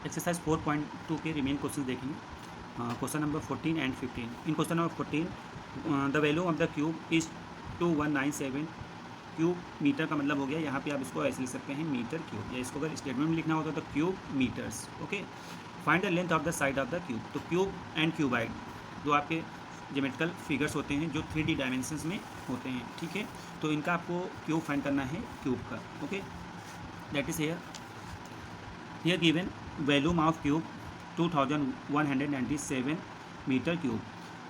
Exercise 4.2 के remain question देखेंगे। Question number 14 and 15। In question number 14 the value of the cube is 2197 cube metre का मतलब हो गया, यहाँ पे आप इसको ऐसे लिख सकते हैं मीटर क्यूब, या इसको अगर स्टेटमेंट में लिखना होता तो cube metres. Okay, find the length of the side of the cube. तो क्यूब एंड क्यूबाइड जो आपके ज्योमेट्रिकल फिगर्स होते हैं जो 3D डायमेंशंस में होते हैं, ठीक है। तो इनका आपको क्यूब फाइंड करना है क्यूब का। Okay, that is here given volume of cube 2197 metre cube.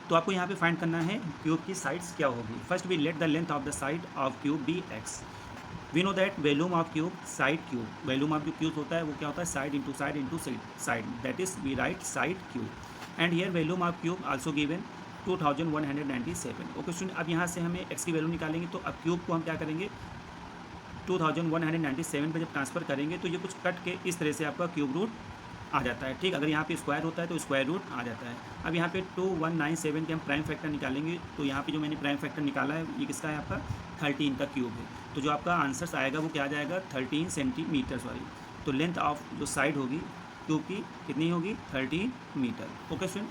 तो आपको यहाँ पे फाइंड करना है क्यूब की साइड्स क्या होगी। First we let the length of the side of cube be x. We know that volume of cube side cube, volume of जो क्यूब होता है वो क्या होता है, side into side, that is we write side cube. And here volume of cube also given 2197। Okay student, अब यहाँ से हमें एक्स की वैल्यू निकालेंगे, तो अब क्यूब को हम क्या करेंगे 2197 पे जब ट्रांसफ़र करेंगे तो ये कुछ कट के इस तरह से आपका क्यूब रूट आ जाता है, ठीक। अगर यहाँ पे स्क्वायर होता है तो स्क्वायर रूट आ जाता है। अब यहाँ पे 2197 के हम प्राइम फैक्टर निकालेंगे, तो यहाँ पे जो मैंने प्राइम फैक्टर निकाला है ये किसका है, आपका 13 का क्यूब है। तो जो आपका आंसर्स आएगा वो क्या आ जाएगा 13 सेंटीमीटर सॉरी। तो लेंथ ऑफ जो साइड होगी क्यूब की कितनी होगी 13 metre. Okay student,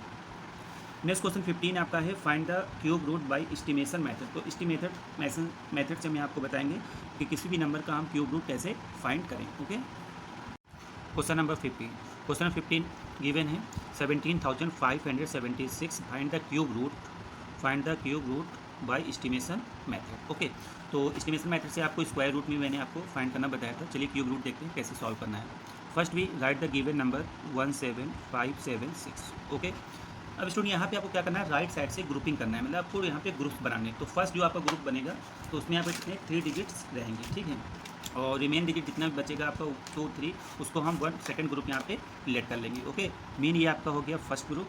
next question 15 आपका है find the cube root by estimation method. तो एस्टिमेशन मेथड से हम आपको बताएंगे कि किसी भी नंबर का हम क्यूब रूट कैसे फाइंड करें। Okay, question number 15। Question 15 given है 17,576 find the cube root by estimation method. Okay, तो एस्टिमेशन मेथड से आपको स्क्वायर रूट में मैंने आपको फाइंड करना बताया था। चलिए क्यूब रूट देखते हैं कैसे सॉल्व करना है। First we write the given number 17576। Okay, अब स्टूडेंट यहाँ पे आपको क्या करना है, राइट साइड से ग्रुपिंग करना है, मतलब आपको यहाँ पे ग्रुप बनाने हैं। तो फर्स्ट जो आपका ग्रुप बनेगा तो उसमें यहाँ पे कितने 3 डिजिट्स रहेंगे, ठीक है। और रिमेन डिजिट जितना भी बचेगा आपका 2 3 उसको हम 1 सेकंड ग्रुप यहाँ पे लेट कर लेंगे। ओके, मीन ये आपका हो गया first group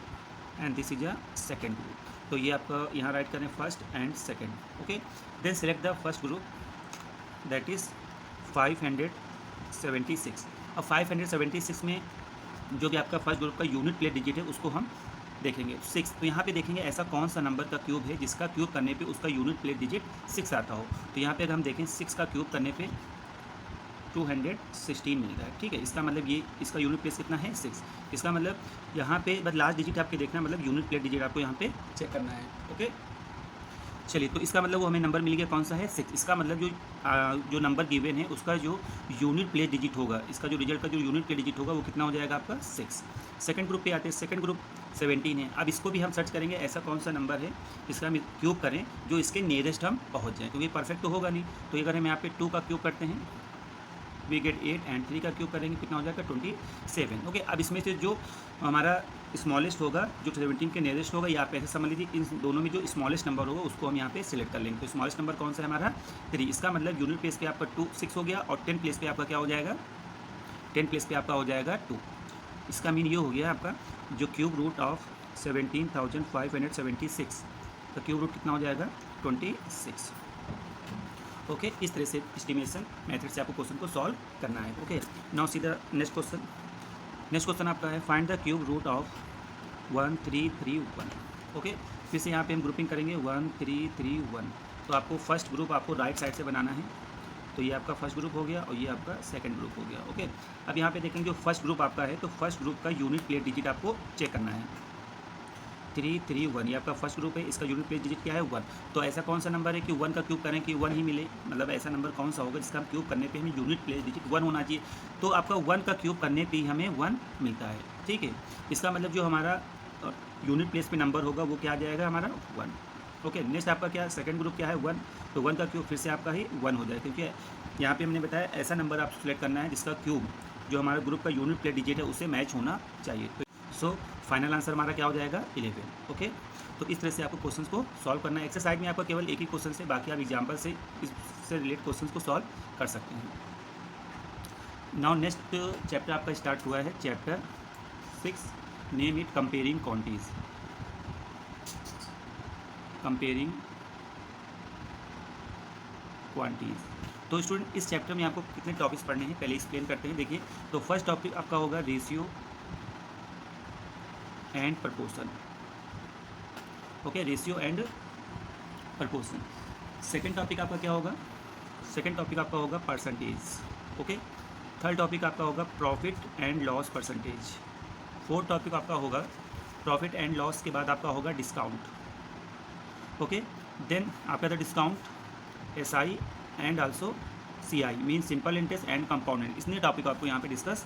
and this is a second group. तो ये आपका यहाँ राइट करें first and second. Okay, then select the first group that is 576। अब 576 में जो कि आपका फर्स्ट ग्रुप का यूनिट प्लेस डिजिट है उसको हम देखेंगे 6। तो यहाँ पे देखेंगे ऐसा कौन सा नंबर का क्यूब है जिसका क्यूब करने पे उसका यूनिट प्लेस डिजिट 6 आता हो। तो यहाँ पे अगर हम देखें 6 का क्यूब करने पे 216 मिल रहा है, ठीक है। इसका मतलब ये इसका यूनिट प्लेस कितना है 6। इसका मतलब यहाँ पे बस लास्ट डिजिट आपके देखना, मतलब यूनिट प्लेस डिजिट आपको यहाँ पे चेक करना है। ओके, चलिए, तो इसका मतलब वो हमें नंबर मिल गया कौन सा है 6। इसका मतलब जो नंबर गिवन है उसका जो यूनिट प्लेस डिजिट होगा, इसका जो रिजल्ट का जो यूनिट प्लेस डिजिट होगा वो कितना हो जाएगा आपका 6। सेकंड ग्रुप पे आते हैं, सेकंड ग्रुप 17 है। अब इसको भी हम सर्च करेंगे ऐसा कौन सा नंबर है इसका हम क्यूब करें जो इसके नियरेस्ट हम पहुँच जाएँ, क्योंकि परफेक्ट तो होगा नहीं। तो अगर हम यहाँ पे 2 का क्यूब करते हैं वी गेट 8 एंड 3 का क्यूब करेंगे कितना हो जाएगा 27। ओके, अब इसमें से जो हमारा स्मॉलेस्ट होगा जो 17 के नियरेस्ट होगा, या आप ऐसे समझ लीजिए इन दोनों में जो स्मॉलेस्ट नंबर होगा उसको हम यहाँ पे सिलेक्ट कर लेंगे। तो स्मॉलेस्ट नंबर कौन सा है हमारा 3। इसका मतलब यूनिट प्लेस पे आपका 6 हो गया, और 10 प्लेस पे आपका क्या हो जाएगा 10 प्लेस पे आपका हो जाएगा 2। इसका मीन ये हो गया आपका जो क्यूब रूट ऑफ 17,576 का क्यूब रूट कितना हो जाएगा 26। ओके, इस तरह से एस्टिमेशन मेथड से आपको क्वेश्चन को सॉल्व करना है। Okay, now see the next question. Next question आपका है find the cube root of 1331। Okay, फिर से यहाँ पे हम ग्रुपिंग करेंगे 1331। तो आपको फर्स्ट ग्रुप आपको राइट साइड से बनाना है। तो ये आपका फर्स्ट ग्रुप हो गया और ये आपका सेकंड ग्रुप हो गया। ओके, अब यहाँ पे देखेंगे जो फर्स्ट ग्रुप आपका है तो फर्स्ट ग्रुप का यूनिट प्लेस डिजिट आपको चेक करना है 331। ये आपका फर्स्ट ग्रुप है, इसका यूनिट प्लेस डिजिट क्या है 1। तो ऐसा कौन सा नंबर है कि 1 का क्यूब करें कि 1 ही मिले, मतलब ऐसा नंबर कौन सा होगा जिसका हम क्यूब करने पे हमें यूनिट प्लेस डिजिट 1 होना चाहिए। तो आपका 1 का क्यूब करने पे ही हमें 1 मिलता है, ठीक है। इसका मतलब जो हमारा यूनिट प्लेस पे नंबर होगा वो क्या आ जाएगा हमारा 1। ओके, नेक्स्ट आपका क्या सेकंड ग्रुप क्या है 1। तो 1 का क्यूब फिर से आपका ही 1 हो जाएगा, क्योंकि यहाँ पे हमने बताया ऐसा नंबर आप सेलेक्ट करना है जिसका क्यूब जो हमारे ग्रुप का यूनिट प्लेस डिजिट है उससे मैच होना चाहिए। तो सो फाइनल आंसर हमारा क्या हो जाएगा 11। ओके, तो इस तरह से आपको क्वेश्चंस को सॉल्व करना है। एक्सरसाइज में आपका केवल एक ही क्वेश्चन से, बाकी आप एग्जाम्पल से इससे रिलेटेड क्वेश्चंस को सॉल्व कर सकते हैं। नाउ नेक्स्ट चैप्टर आपका स्टार्ट हुआ है chapter 6, name it comparing quantities. Comparing quantities. तो स्टूडेंट इस चैप्टर में आपको कितने टॉपिक्स पढ़ने हैं पहले एक्सप्लेन करते हैं। देखिए, तो फर्स्ट टॉपिक आपका होगा ratio and proportion. Okay, ratio and proportion. Second topic आपका क्या होगा, सेकंड टॉपिक आपका होगा परसेंटेज। ओके, थर्ड टॉपिक आपका होगा profit and loss percentage. Fourth topic आपका होगा प्रॉफिट एंड लॉस के बाद आपका होगा डिस्काउंट। ओके, देन आपका था discount, SI and also CI mean simple interest and compound interest. इतने टॉपिक आपको यहाँ पे डिस्कस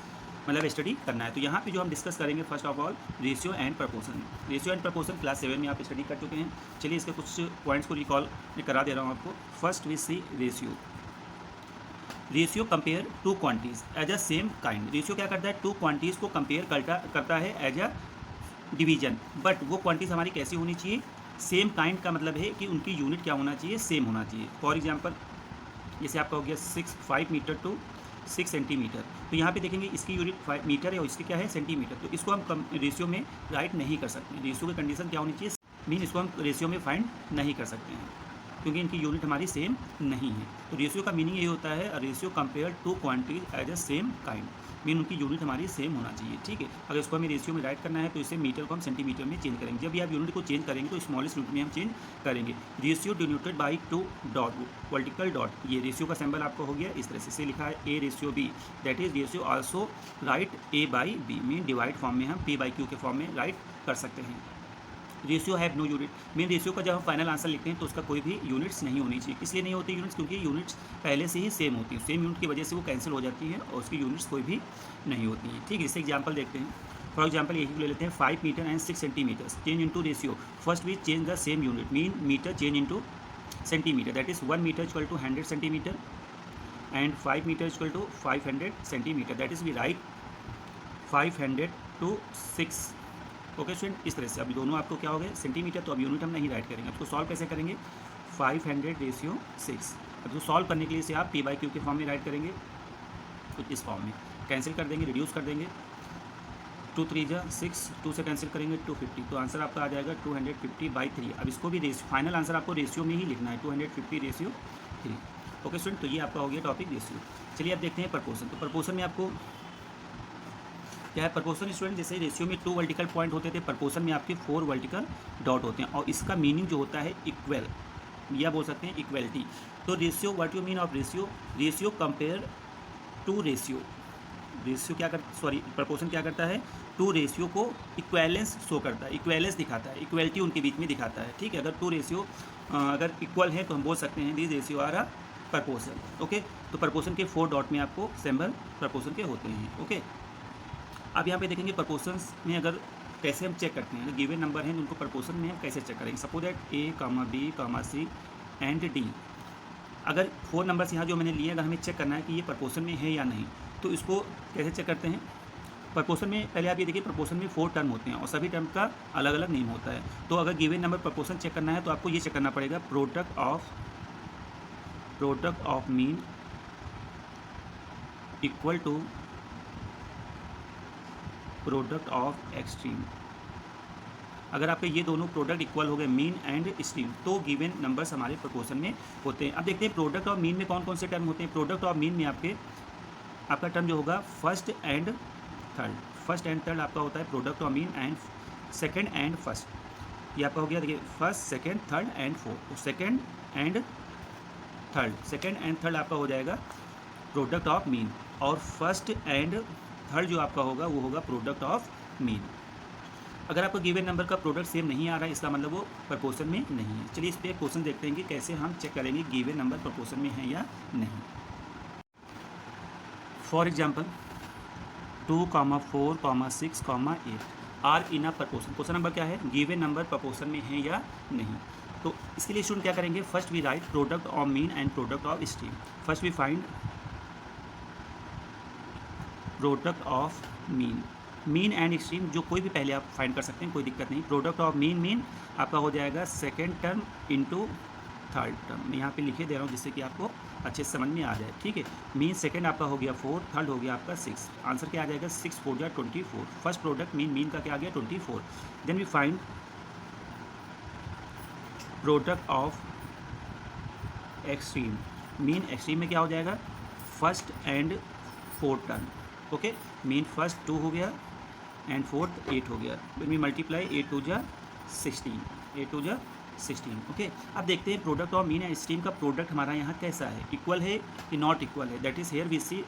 मतलब स्टडी करना है। तो यहाँ पे जो हम डिस्कस करेंगे first of all ratio and proportion. Ratio and proportion class 7 में आप स्टडी कर चुके हैं। चलिए इसके कुछ पॉइंट्स को रिकॉल करा दे रहा हूँ आपको। First we see ratio. Ratio compare two quantities as a same kind. Ratio क्या करता है, टू क्वांटिटीज़ को कंपेयर करता है एज अ डिवीजन, बट वो क्वांटिटीज़ हमारी कैसी होनी चाहिए, सेम काइंड का मतलब है कि उनकी यूनिट क्या होना चाहिए, सेम होना चाहिए। फॉर एग्जांपल जैसे आपका हो गया 5 मीटर टू 6 सेंटीमीटर, तो यहाँ पे देखेंगे इसकी यूनिट 5 मीटर है और इसकी क्या है सेंटीमीटर, तो इसको हम रेशियो में राइट नहीं कर सकते। रेशियो की कंडीशन क्या होनी चाहिए, मीन इसको हम रेशियो में फाइंड नहीं कर सकते हैं क्योंकि इनकी यूनिट हमारी सेम नहीं है। तो रेशियो का मीनिंग ये होता है ratio compare two quantities as a same kind, mean उनकी यूनिट हमारी सेम होना चाहिए। ठीक है, अगर इसको हमें रेशियो में राइट करना है तो इसे मीटर को हम सेंटीमीटर में चेंज करेंगे। जब भी आप यूनिट को चेंज करेंगे तो स्मॉलेस्ट यूनिट में हम चेंज करेंगे। Ratio denoted by 2 dot vertical dot, ये रेशियो का सिंबल आपको हो गया इस तरह से लिखा है A ratio B, that is ratio also right A by B, mean divide form में हम P/Q के फॉर्म में राइट कर सकते हैं। Ratio have no unit, mean ratio का जब हम फाइनल आंसर लिखते हैं तो उसका कोई भी यूनिट्स नहीं होनी चाहिए। इसलिए नहीं होती यूनिट्स क्योंकि यूनिट्स पहले से ही सेम होती है, सेम यूनिट की वजह से वो कैंसिल हो जाती है और उसकी यूनिट्स कोई भी नहीं होती है। ठीक है, इससे एग्जांपल देखते हैं। फॉर एग्जांपल यही ले लेते हैं 5 metre and 6 centimetres change into ratio. First we change the same unit, mean metre change into centimetre, that is 1 metre equal to 100 centimetre and 5 metre equal to 500 centimetre, that is we write 500 to 6। Okay student, इस तरह से अभी दोनों आपको क्या हो गए centimetre, तो अब यूनिट हम नहीं राइट करेंगे। आपको सॉल्व कैसे करेंगे, 500 रेशियो 6। अब जो सॉल्व करने के लिए इसे आप P/Q के फॉर्म में राइट करेंगे, तो इस फॉर्म में कैंसिल कर देंगे, रिड्यूस कर देंगे। 2 3 जा 6, 2 से कैंसिल करेंगे 250, तो आंसर आपका आ जाएगा 250/3। अब इसको भी रेशियो, फाइनल आंसर आपको रेशियो में ही लिखना है, 250 रेशियो 3। ओके स्टूडेंट, तो ये आपका हो गया टॉपिक रेशियो। चलिए अब देखते हैं प्रपोर्शन। तो प्रपोर्शन में आपको क्या है, प्रपोर्शन स्टूडेंट जैसे रेशियो में 2 वर्टिकल पॉइंट होते थे, प्रपोर्शन में आपके 4 वर्टिकल डॉट होते हैं और इसका मीनिंग जो होता है इक्वल, या बोल सकते हैं इक्वलिटी। तो ratio, what you mean of ratio, ratio compare to ratio. Ratio क्या कर प्रपोर्शन क्या करता है, टू रेशियो को इक्वेलेंस शो करता है, इक्वेलेंस दिखाता है, इक्वलिटी उनके बीच में दिखाता है। ठीक है, अगर 2 रेशियो अगर इक्वल है तो हम बोल सकते हैं this ratio are a proportion. Okay, तो प्रपोर्शन के 4 डॉट में आपको सिंबल प्रपोर्शन के होते हैं। ओके, अब यहाँ पे देखेंगे प्रपोर्शंस में अगर कैसे हम चेक करते हैं, अगर गिवन नंबर हैं तो उनको प्रपोर्शन में हम कैसे चेक करेंगे। Suppose that A, B, C and D, अगर 4 नंबर्स यहाँ जो मैंने लिए, अगर हमें चेक करना है कि ये प्रपोर्शन में है या नहीं, तो इसको कैसे चेक करते हैं। प्रपोर्शन में पहले आप ये देखिए, प्रपोर्शन में 4 टर्म होते हैं और सभी टर्म का अलग अलग नेम होता है। तो अगर गिवन नंबर प्रपोर्शन चेक करना है तो आपको ये चेक करना पड़ेगा, product of mean equal to product of extreme. अगर आपके ये दोनों प्रोडक्ट इक्वल हो गए, मीन एंड एक्सट्रीम, तो गिवन नंबर्स हमारे प्रपोर्शन में होते हैं। अब देखते हैं प्रोडक्ट ऑफ मीन में कौन कौन से टर्म होते हैं। प्रोडक्ट ऑफ मीन में आपका टर्म जो होगा फर्स्ट एंड थर्ड आपका होता है product of mean, and second and first, ये आपका हो गया। देखिए first, second, third and fourth, तो सेकंड एंड थर्ड आपका हो जाएगा प्रोडक्ट ऑफ मीन, और फर्स्ट एंड थर्ड जो आपका होगा वो होगा प्रोडक्ट ऑफ मीन। अगर आपको गिवन नंबर का प्रोडक्ट सेम नहीं आ रहा है, इसका मतलब वो प्रपोर्शन में नहीं है। चलिए इस पर एक क्वेश्चन देखते हैं कि कैसे हम चेक करेंगे गिवन नंबर प्रपोर्शन में है या नहीं। For example 2, 4, 6, 8 are in a proportion. Question number क्या है, गिवन नंबर प्रपोर्शन में है या नहीं। तो इसके लिए स्टूडेंट क्या करेंगे, first we write product of mean and product of extreme. First we find product of mean and extreme, जो कोई भी पहले आप फाइंड कर सकते हैं, कोई दिक्कत नहीं। प्रोडक्ट ऑफ मीन आपका हो जाएगा second term into third term. मैं यहाँ पे लिखे दे रहा हूँ जिससे कि आपको अच्छे से समझ में आ जाए। ठीक है, मीन सेकेंड आपका हो गया 4, थर्ड हो गया आपका 6। आंसर क्या आ जाएगा, 6 4 जा 24। फर्स्ट प्रोडक्ट मीन का क्या आ गया 24। Then we find product of extreme. Mean extreme में क्या हो जाएगा, first and fourth term. Okay, mean first 2 हो गया एंड फोर्थ 8 हो गया। when we multiply 8 2 जा 16, 8 2 जा 16। ओके, अब देखते हैं product of mean and extreme का प्रोडक्ट हमारा यहाँ कैसा है, इक्वल है कि नॉट इक्वल है। That is here we see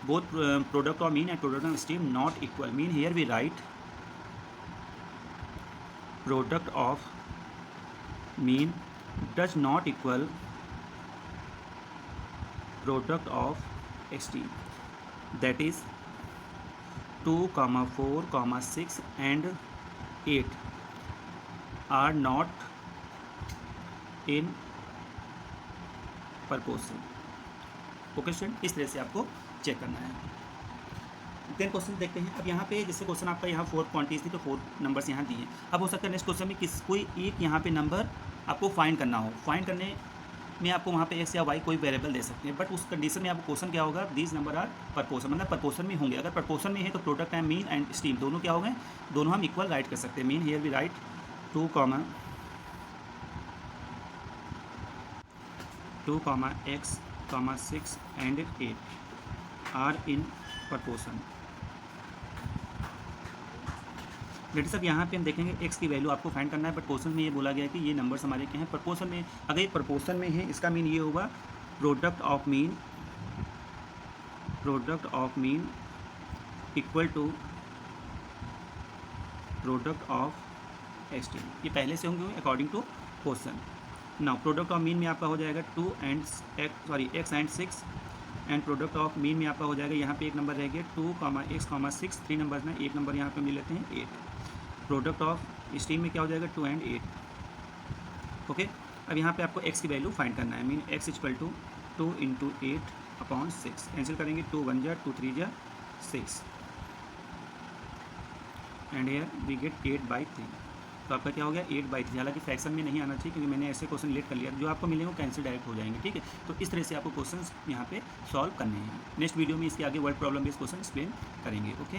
both product of mean and product of extreme not equal. Mean here we write product of mean does not equal product of extreme. That is 2, 4, 6 and 8 are not in proportion। Okay student, इस तरह से आपको check करना है। Then question देखते हैं। अब यहाँ पे जैसे क्वेश्चन आपका यहाँ 4 क्वांटिटीज थी तो 4 नंबर्स यहाँ दिए हैं। अब हो सकता है नेक्स्ट क्वेश्चन में कोई एक यहाँ पे नंबर आपको फाइंड करना हो। फाइंड करने में आपको वहाँ पे एक्स या वाई कोई वेरिएबल दे सकते हैं, बट उस कंडीशन में आपको क्वेश्चन क्या होगा, दीज नंबर आर प्रपोर्शन, मतलब प्रपोर्शन में होंगे। अगर प्रपोर्शन में है तो प्रोडक्ट है मीन एंड स्टीम दोनों क्या हो गए, दोनों हम इक्वल राइट कर सकते हैं। Mean here we write 2, x, 6 and 8 are in proportion. लेकिन सब यहाँ पे हम देखेंगे x की वैल्यू आपको फाइंड करना है, बट क्वेश्चन में ये बोला गया है कि ये नंबर्स हमारे क्या हैं, प्रपोर्शन में। अगर ये प्रपोर्शन में है इसका मीन ये होगा product of mean equal to product of extreme. ये पहले से होंगे according to question. Now product of mean में आपका हो जाएगा x and 6 and product of mean में आपका हो जाएगा, यहाँ पे एक नंबर रह गया 2, x, 6, 3 नंबर में एक नंबर यहाँ पे मिल लेते हैं 8। प्रोडक्ट ऑफ स्टीम में क्या हो जाएगा 2 and 8। ओके, अब यहाँ पे आपको x की वैल्यू फाइंड करना है। Mean x equal to 2 × 8/6। Cancel करेंगे, 2 1 जा 2 3 जा 6 एंड हेयर वी गेट 8/3। तो आपका क्या हो गया 8/3। हालांकि फ्रैक्शन में नहीं आना चाहिए क्योंकि मैंने ऐसे क्वेश्चन लेट कर लिया, जो आपको मिलेंगे वो कैंसिल डायरेक्ट हो जाएंगे। ठीक है, तो इस तरह से आपको क्वेश्चंस यहाँ पे सॉल्व करने हैं। नेक्स्ट वीडियो में इसके आगे word problem based question explain करेंगे। ओके।